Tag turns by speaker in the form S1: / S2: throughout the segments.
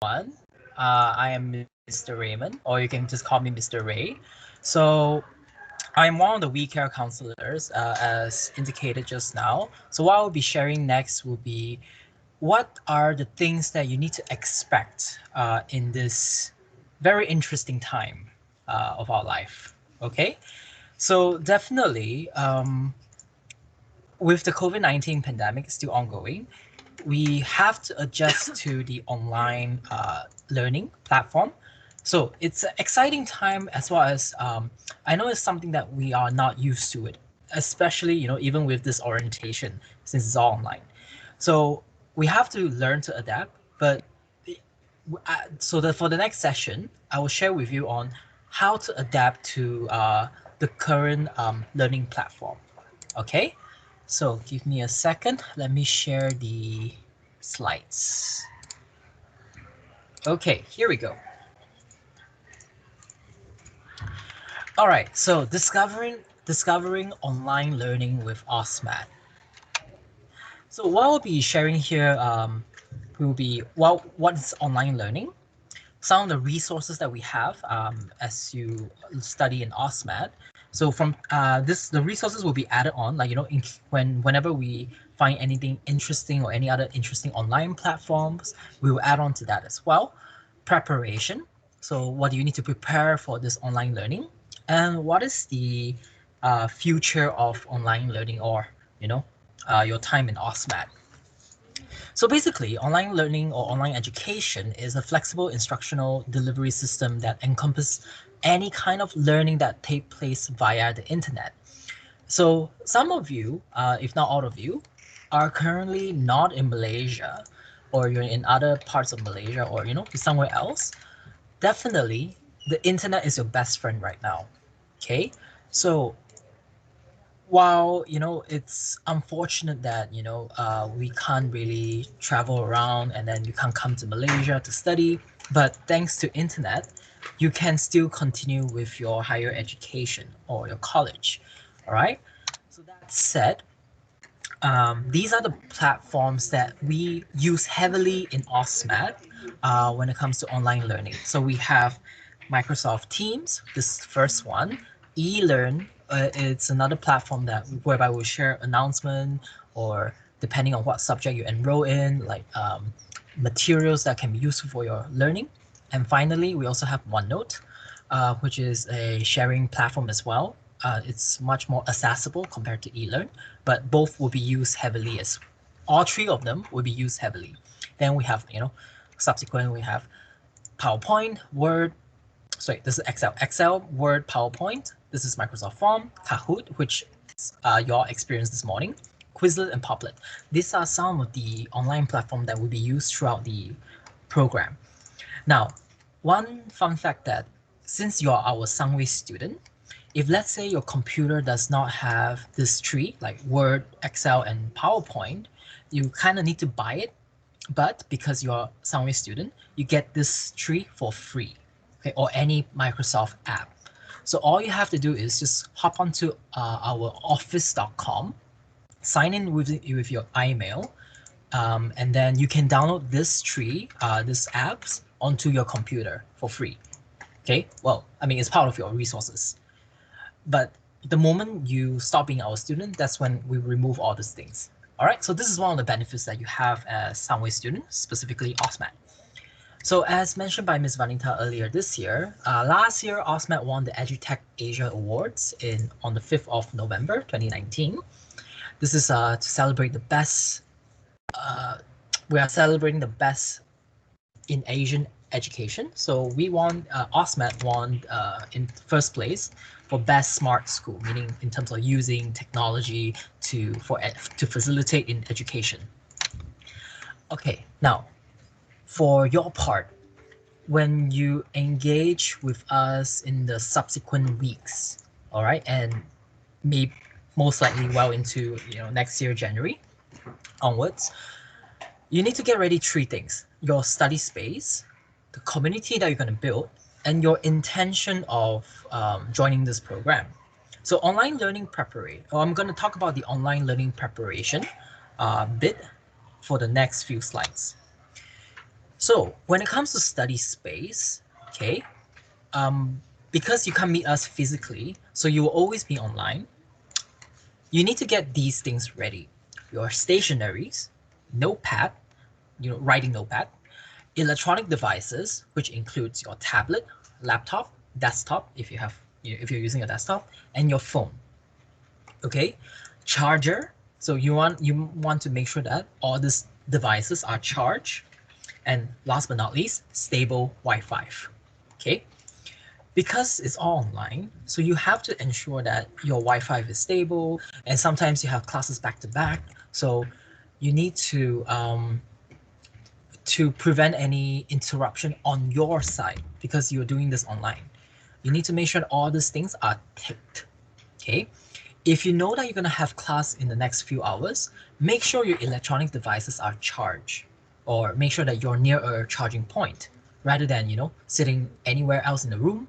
S1: I am Mr. Raymond, or you can just call me Mr. Ray. So I'm one of the We Care counselors, as indicated just now. So what I'll be sharing next will be what are the things that you need to expect in this very interesting time of our life. Okay, so definitely with the COVID-19 pandemic still ongoing, we have to adjust to the online learning platform. So it's an exciting time as well as I know it's something that we are not used to it, especially even with this orientation since it's all online. So we have to learn to adapt. But for the next session, I will share with you on how to adapt to the current learning platform. Okay, so give me a second. Let me share the slides. Okay, here we go. All right, so discovering online learning with AUSMAT. So what I'll be sharing here will be what's online learning, some of the resources that we have as you study in AUSMAT. So from the resources will be added on, like whenever we find anything interesting or any other interesting online platforms, we will add on to that as well. Preparation. So what do you need to prepare for this online learning, and what is the future of online learning, or your time in AUSMAT. So basically, online learning or online education is a flexible instructional delivery system that encompasses any kind of learning that take place via the internet. So some of you, if not all of you, are currently not in Malaysia, or you're in other parts of Malaysia, or somewhere else. Definitely, the internet is your best friend right now. Okay, so while it's unfortunate that we can't really travel around and then you can't come to Malaysia to study, but thanks to internet you can still continue with your higher education or your college. All right, so that said, these are the platforms that we use heavily in AUSMAT when it comes to online learning. So we have Microsoft Teams, this first one. eLearn, it's another platform that whereby we share announcement, or depending on what subject you enroll in, like materials that can be useful for your learning. And finally, we also have OneNote, which is a sharing platform as well. It's much more accessible compared to eLearn, but both will be used heavily as all three of them will be used heavily. Then we have, subsequent, we have PowerPoint, Word, sorry, this is Excel, Word, PowerPoint. This is Microsoft Form, Kahoot, which is your experience this morning, Quizlet and Poplet. These are some of the online platforms that will be used throughout the program. Now, one fun fact that since you're our Sangway student, if let's say your computer does not have this tree, like Word, Excel, and PowerPoint, you kind of need to buy it. But because you're a Sangway student, you get this tree for free, okay, or any Microsoft app. So all you have to do is just hop onto our office.com, sign in with your email, and then you can download this tree, this apps onto your computer for free. Okay, well, I mean, it's part of your resources. But the moment you stop being our student, that's when we remove all these things. All right, so this is one of the benefits that you have as Soundwave student, specifically AUSMAT. So as mentioned by Ms. Vanita earlier this year, last year AUSMAT won the EduTech Asia Awards on the 5th of November 2019. This is to celebrate the best. We are celebrating the best in Asian education. So we won, AUSMAT won in first place for best smart school, meaning in terms of using technology to facilitate in education. Okay, now for your part, when you engage with us in the subsequent weeks, all right, and maybe most likely well into next year January onwards, you need to get ready three things: your study space, the community that you're going to build, and your intention of joining this program. So online learning preparation, I'm going to talk about the online learning preparation bit for the next few slides. So when it comes to study space, okay, because you can't meet us physically, so you will always be online. You need to get these things ready. Your stationaries, notepad, writing notepad, electronic devices, which includes your tablet, laptop, desktop, if you're using a desktop, and your phone. Okay, charger. So you want to make sure that all these devices are charged, and last but not least, stable Wi-Fi. Okay, because it's all online, so you have to ensure that your Wi-Fi is stable, and sometimes you have classes back to back, so you need to prevent any interruption on your side because you're doing this online. You need to make sure all these things are ticked. Okay. If you know that you're going to have class in the next few hours, make sure your electronic devices are charged, or make sure that you're near a charging point rather than, sitting anywhere else in the room,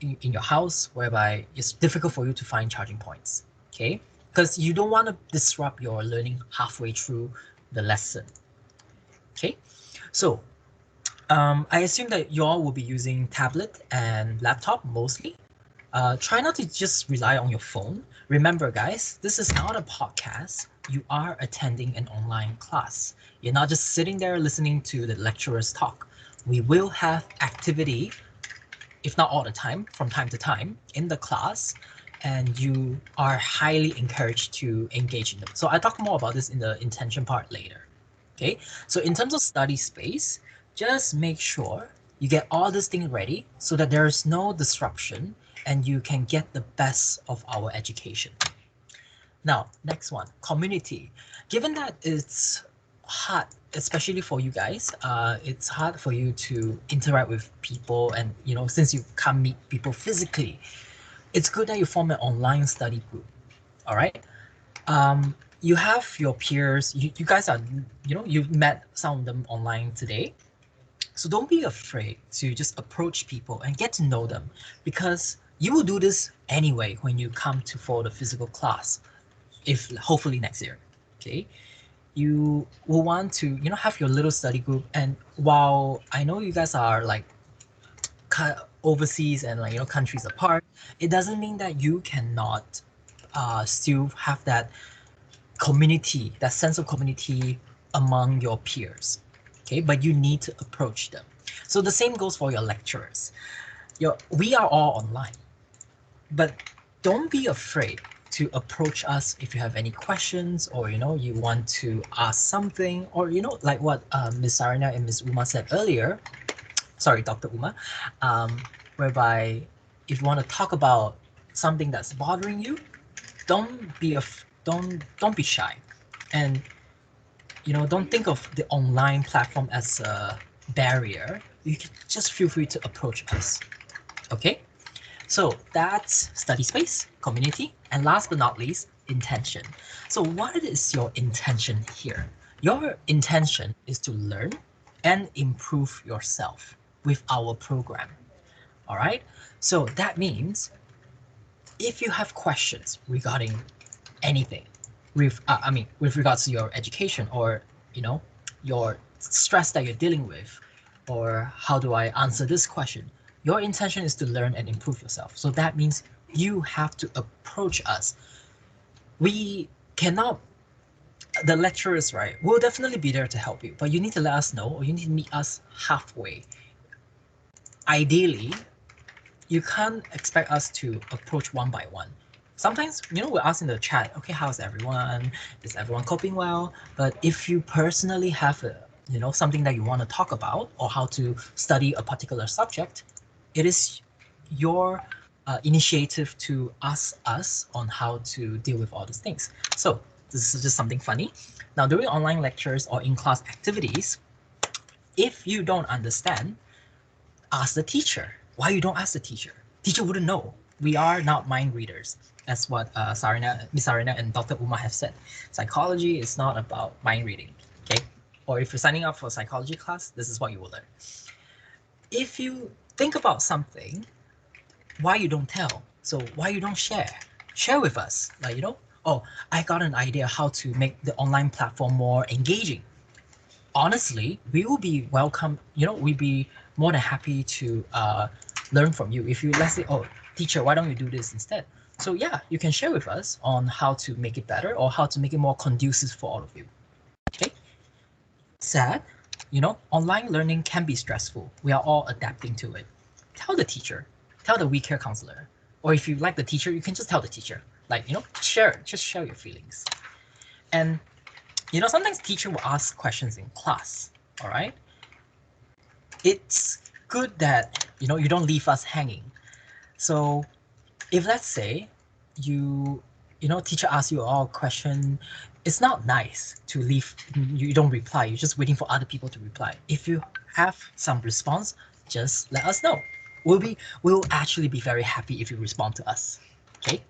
S1: in your house, whereby it's difficult for you to find charging points. Okay. Because you don't want to disrupt your learning halfway through the lesson. Okay. So I assume that you all will be using tablet and laptop mostly. Try not to just rely on your phone. Remember, guys, this is not a podcast. You are attending an online class. You're not just sitting there listening to the lecturers talk. We will have activity, if not all the time, from time to time in the class, and you are highly encouraged to engage in them. So I'll talk more about this in the intention part later. Okay, so in terms of study space, just make sure you get all this thing ready so that there is no disruption and you can get the best of our education. Now, next one, community. Given that it's hard, especially for you guys, it's hard for you to interact with people, and since you can't meet people physically, it's good that you form an online study group. All right. You have your peers. You guys are, you've met some of them online today. So don't be afraid to just approach people and get to know them, because you will do this anyway when you come for the physical class, if hopefully next year. Okay, you will want to have your little study group, and while I know you guys are like overseas and countries apart, it doesn't mean that you cannot still have that community, that sense of community among your peers. Okay, but you need to approach them. So the same goes for your lecturers. We are all online, but don't be afraid to approach us if you have any questions, or you want to ask something, or like what Ms. Sarina and Ms. Uma said earlier. Sorry, Dr. Uma, whereby if you want to talk about something that's bothering you, don't be shy, and don't think of the online platform as a barrier. You can just feel free to approach us. Okay, so that's study space, community, and last but not least, intention. So what is your intention here? Your intention is to learn and improve yourself with our program. All right, so that means if you have questions regarding anything, with regards to your education, or your stress that you're dealing with, or how do I answer this question, your intention is to learn and improve yourself. So that means you have to approach us. We cannot, the lecturers, right, will definitely be there to help you, but you need to let us know, or you need to meet us halfway. Ideally, you can't expect us to approach one by one. Sometimes, we'll ask in the chat, okay, how's everyone? Is everyone coping well? But if you personally have something that you want to talk about, or how to study a particular subject, it is your initiative to ask us on how to deal with all these things. So this is just something funny. Now, during online lectures or in-class activities, if you don't understand, ask the teacher. Why you don't ask the teacher? Teacher wouldn't know. We are not mind readers. That's what Miss Sarina and Dr. Uma have said. Psychology is not about mind reading, okay? Or if you're signing up for a psychology class, this is what you will learn. If you think about something, why you don't tell? So why you don't share? Share with us. Oh, I got an idea how to make the online platform more engaging. honestly, we will be welcome, we'd be more than happy to learn from you. If you, let's say, oh, teacher, why don't you do this instead? So yeah, you can share with us on how to make it better or how to make it more conducive for all of you. Okay. Sad, online learning can be stressful. We are all adapting to it. Tell the teacher, tell the we care counselor, or if you like the teacher, you can just tell the teacher. Like, just share your feelings. And sometimes teacher will ask questions in class. All right. It's good that you don't leave us hanging. So if let's say you teacher asks you a question, it's not nice to leave, you don't reply, you're just waiting for other people to reply. If you have some response, just let us know. We'll actually be very happy if you respond to us. Okay.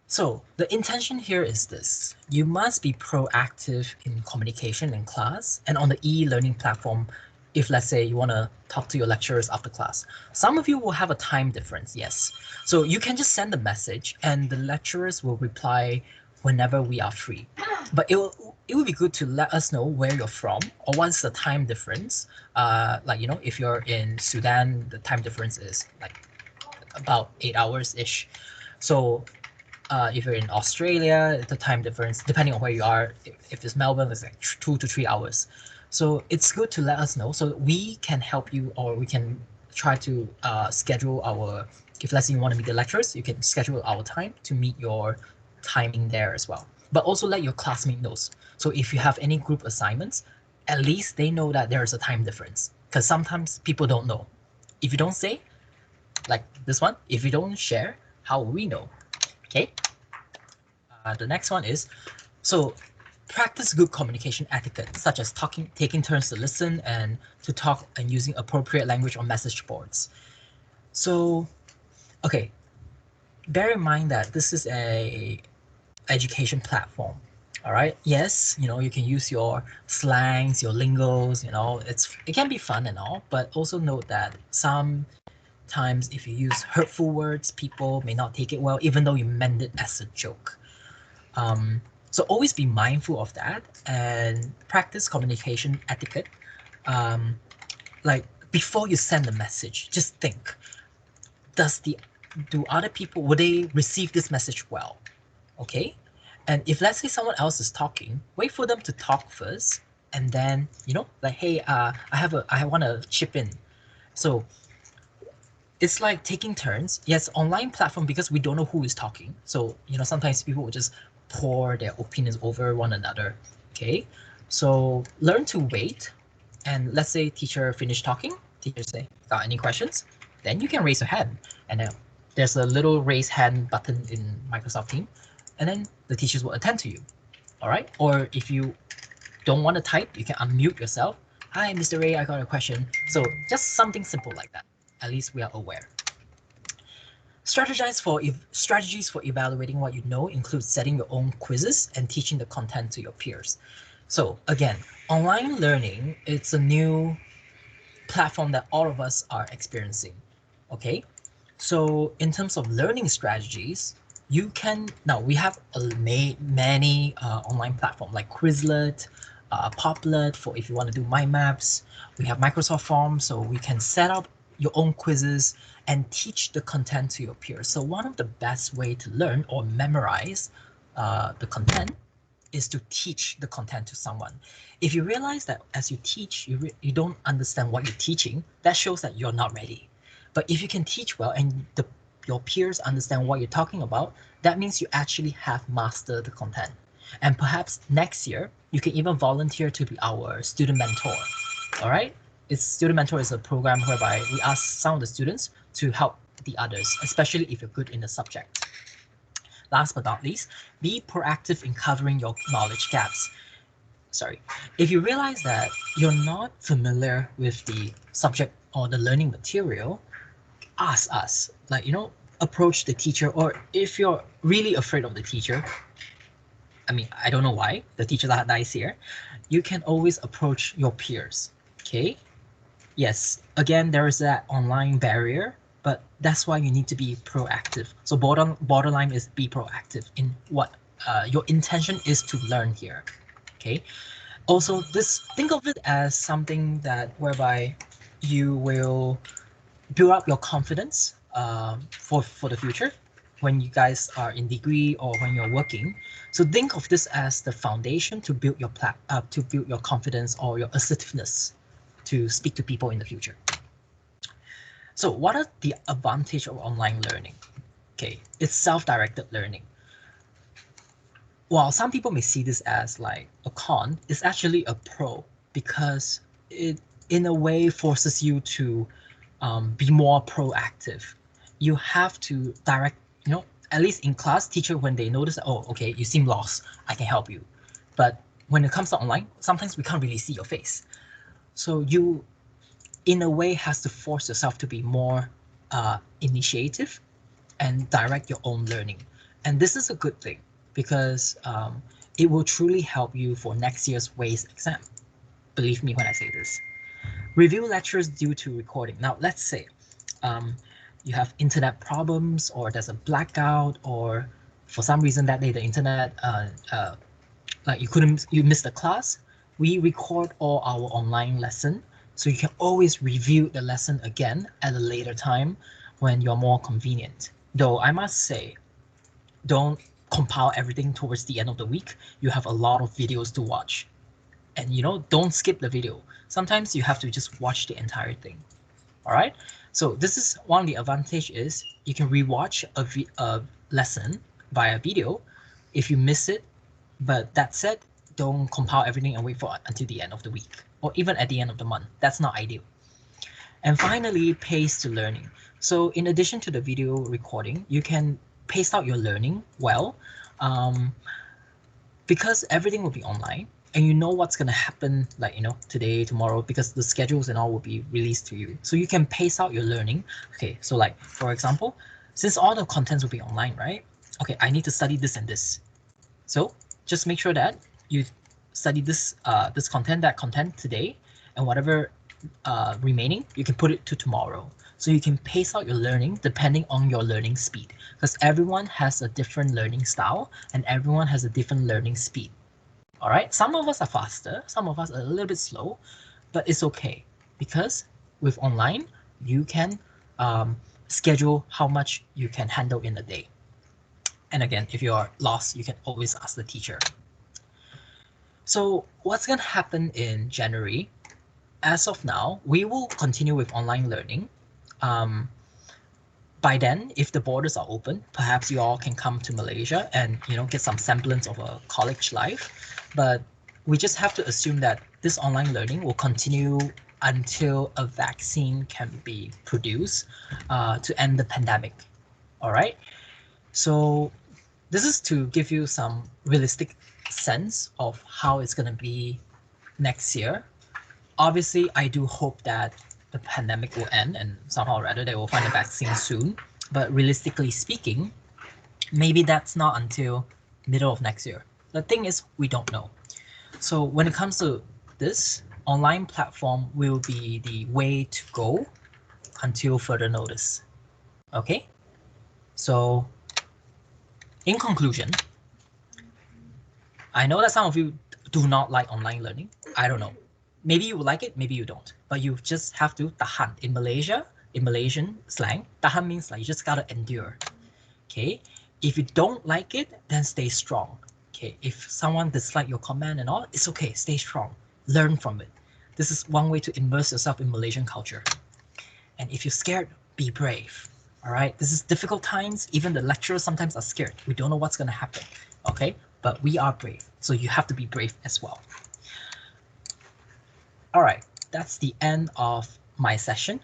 S1: So the intention here is this: you must be proactive in communication in class and on the e-learning platform. If let's say you want to talk to your lecturers after class, some of you will have a time difference, yes. So you can just send a message and the lecturers will reply whenever we are free. But it will be good to let us know where you're from or what's the time difference. Like, if you're in Sudan, the time difference is like about 8 hours-ish. So if you're in Australia, the time difference, depending on where you are, if it's Melbourne, it's like 2 to 3 hours. So it's good to let us know so we can help you, or we can try to schedule our, if let's say you want to meet the lecturers, you can schedule our time to meet your timing there as well. But also let your classmate knows. So if you have any group assignments, at least they know that there's a time difference. Because sometimes people don't know. If you don't say, like this one, if you don't share, how will we know? Okay. The next one is, so practice good communication etiquette, such as taking turns to listen and to talk and using appropriate language on message boards. So, okay, bear in mind that this is a education platform. All right. Yes, you can use your slangs, your lingos. It can be fun and all, but also note that sometimes if you use hurtful words, people may not take it well, even though you meant it as a joke. So always be mindful of that and practice communication etiquette. Like before you send a message, just think: do other people, will they receive this message well? Okay, and if let's say someone else is talking, wait for them to talk first, and then like, hey, I want to chip in. So it's like taking turns. Yes, online platform, because we don't know who is talking. So, sometimes people will just pour their opinions over one another. Okay. So learn to wait. And let's say teacher finished talking. Teacher say, got any questions? Then you can raise your hand. And then there's a little raise hand button in Microsoft Teams. And then the teachers will attend to you. All right. Or if you don't want to type, you can unmute yourself. Hi, Mr. Ray, I got a question. So just something simple like that. At least we are aware. Strategies for evaluating what you know include setting your own quizzes and teaching the content to your peers. So again, online learning, it's a new platform that all of us are experiencing. Okay, so in terms of learning strategies, now we have many online platforms like Quizlet, Poplet for if you want to do mind maps. We have Microsoft Forms, so we can set up your own quizzes and teach the content to your peers. So one of the best way to learn or memorize the content is to teach the content to someone. If you realize that as you teach, you don't understand what you're teaching, that shows that you're not ready. But if you can teach well and your peers understand what you're talking about, that means you actually have mastered the content. And perhaps next year, you can even volunteer to be our student mentor. All right? Student mentor is a program whereby we ask some of the students to help the others, especially if you're good in the subject. Last but not least, be proactive in covering your knowledge gaps. Sorry, if you realize that you're not familiar with the subject or the learning material, ask us. Like, approach the teacher, or if you're really afraid of the teacher, I mean, I don't know why, the teachers are nice here, you can always approach your peers, okay? Yes, again, there is that online barrier, but that's why you need to be proactive. So borderline is be proactive in what your intention is to learn here, okay? Also, think of it as something that whereby you will build up your confidence for the future when you guys are in degree or when you're working. So think of this as the foundation to build your to build your confidence or your assertiveness to speak to people in the future. So what are the advantage of online learning? Okay, it's self-directed learning. While some people may see this as like a con, it's actually a pro because it in a way forces you to be more proactive. You have to direct, at least in class, teacher, when they notice that, oh, okay, you seem lost, I can help you. But when it comes to online, sometimes we can't really see your face. So you, in a way, has to force yourself to be more initiative and direct your own learning. And this is a good thing because it will truly help you for next year's WAIS exam. Believe me when I say this. Review lectures due to recording. Now, let's say you have internet problems or there's a blackout or for some reason that day the internet, like you missed the class. We record all our online lesson. So you can always review the lesson again at a later time when you're more convenient. Though I must say, don't compile everything towards the end of the week. You have a lot of videos to watch. And don't skip the video. Sometimes you have to just watch the entire thing. All right. So this is one of the advantage is you can rewatch a lesson via video if you miss it. But that said, don't compile everything and wait for until the end of the week or even at the end of the month. That's not ideal. And finally, pace to learning. So in addition to the video recording, you can pace out your learning well because everything will be online and you know what's going to happen like, today, tomorrow, because the schedules and all will be released to you. So you can pace out your learning. Okay, so like, for example, since all the contents will be online, right? Okay, I need to study this and this. So just make sure that you study this that content today, and whatever remaining, you can put it to tomorrow. So you can pace out your learning depending on your learning speed, because everyone has a different learning style and everyone has a different learning speed. All right, some of us are faster, some of us are a little bit slow, but it's okay because with online, you can schedule how much you can handle in a day. And again, if you are lost, you can always ask the teacher. So what's going to happen in January? As of now, we will continue with online learning. By then, if the borders are open, perhaps you all can come to Malaysia and get some semblance of a college life. But we just have to assume that this online learning will continue until a vaccine can be produced to end the pandemic. All right. So this is to give you some realistic sense of how it's going to be next year. Obviously, I do hope that the pandemic will end and somehow or other they will find a vaccine soon. But realistically speaking, maybe that's not until middle of next year. The thing is, we don't know. So when it comes to this, online platform will be the way to go until further notice. Okay? So in conclusion, I know that some of you do not like online learning. I don't know. Maybe you like it, maybe you don't. But you just have to tahan. In Malaysia, in Malaysian slang, tahan means like you just gotta endure. Okay? If you don't like it, then stay strong. Okay? If someone dislike your comment and all, it's okay. Stay strong. Learn from it. This is one way to immerse yourself in Malaysian culture. And if you're scared, be brave. All right? This is difficult times. Even the lecturers sometimes are scared. We don't know what's gonna happen. Okay? But we are brave. So you have to be brave as well. All right, that's the end of my session.